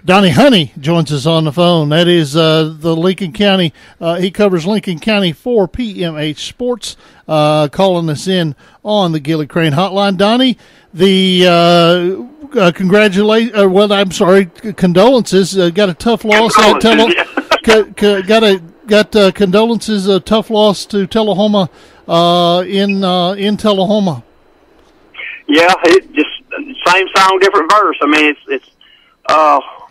Donny Honey joins us on the phone. That is the Lincoln County. He covers Lincoln County for PMH Sports, calling us in on the Gilly Crane Hotline. Donny, the condolences. Got a tough loss. Got condolences. A tough loss to Tullahoma in Tullahoma. Yeah, it just same song, different verse. I mean,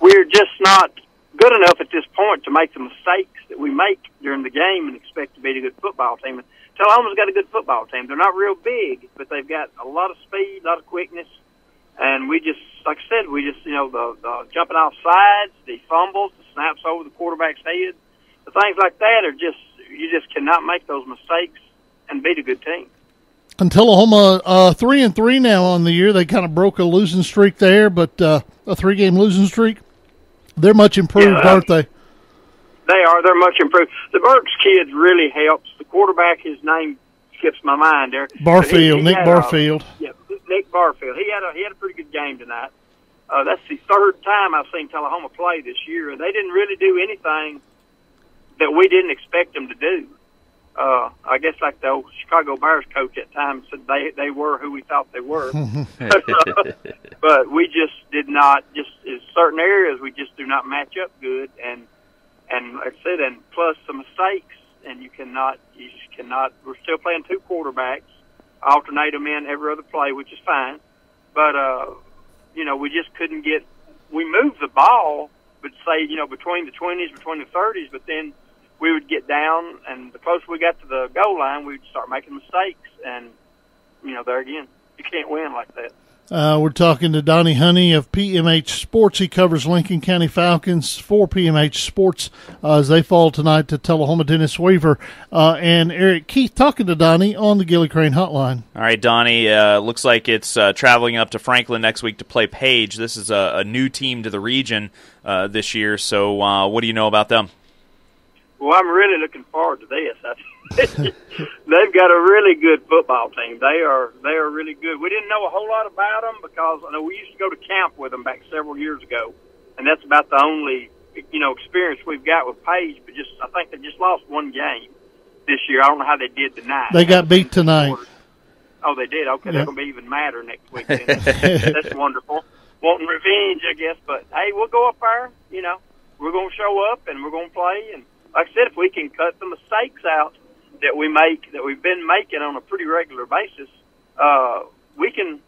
we're just not good enough at this point to make the mistakes that we make during the game and expect to be a good football team. And Tullahoma's got a good football team. They're not real big, but they've got a lot of speed, a lot of quickness. And we just, like I said, the jumping off sides, the fumbles, the snaps over the quarterback's head, the things like that are just, you just cannot make those mistakes and beat a good team. And Tullahoma 3-3 now on the year. They kind of broke a losing streak there, but a 3-game losing streak. They're much improved, aren't they? They are. They're much improved. The Burks kid really helps. The quarterback, his name skips my mind there. Barfield, Nick Barfield. Nick Barfield. He had a pretty good game tonight. That's the third time I've seen Tullahoma play this year, and they didn't really do anything that we didn't expect them to do. I guess like the old Chicago Bears coach at times said they were who we thought they were. But we just did not, just in certain areas, we just do not match up good. And like I said, and plus the mistakes, and you just cannot, we're still playing two quarterbacks, alternate them in every other play, which is fine. But, we just couldn't we moved the ball, but say, between the 20s, between the 30s, but then we would get down, and the closer we got to the goal line, we'd start making mistakes. And, there again, you can't win like that. We're talking to Donny Honey of PMH Sports. He covers Lincoln County Falcons for PMH Sports as they fall tonight to Tullahoma. Dennis Weaver and Eric Keith talking to Donny on the Gilly Crane Hotline. All right, Donny, looks like it's traveling up to Franklin next week to play Page. This is a new team to the region this year, so what do you know about them? Well, I'm really looking forward to this. They've got a really good football team. They are really good. We didn't know a whole lot about them because I know we used to go to camp with them back several years ago, and that's about the only experience we've got with Page. But I think they just lost one game this year. I don't know how they did tonight. They got beat tonight. Oh, they did. Okay, they're going to be even madder next week. That's wonderful. Wanting revenge, I guess. But hey, we'll go up there. We're going to show up and we're going to play. And like I said, if we can cut the mistakes out that we've been making on a pretty regular basis, we can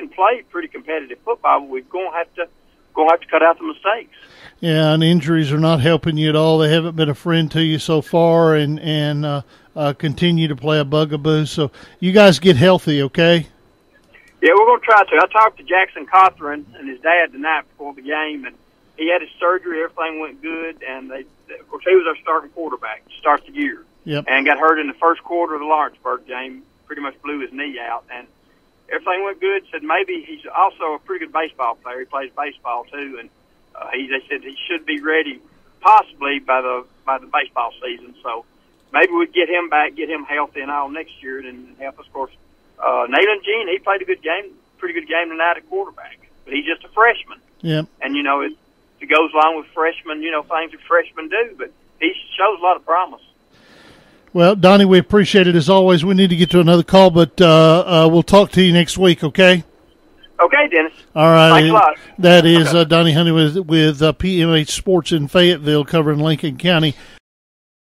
play pretty competitive football. But we're going to have to cut out the mistakes. Yeah, and injuries are not helping you at all. They haven't been a friend to you so far, and continue to play a bugaboo. So you guys get healthy, okay? Yeah, we're going to try to. I talked to Jackson Cothran and his dad the night before the game, and he had his surgery. Everything went good, and of course, he was our starting quarterback to start the year. Yep. And got hurt in the first quarter of the Lawrenceburg game, pretty much blew his knee out, and everything went good. Said maybe he's also a pretty good baseball player. He plays baseball too, and they said he should be ready possibly by the baseball season. So maybe we'd get him back, get him healthy and all next year, and help us. Of course, Nayland Jean, he played a good game, pretty good game tonight at quarterback, but he's just a freshman. Yep. And it goes along with freshmen, things that freshmen do, but he shows a lot of promise. Well, Donny, we appreciate it as always. We need to get to another call, but we'll talk to you next week, okay? Okay, Dennis. All right. Thanks a lot. That is Donny Honey with PMH Sports in Fayetteville covering Lincoln County.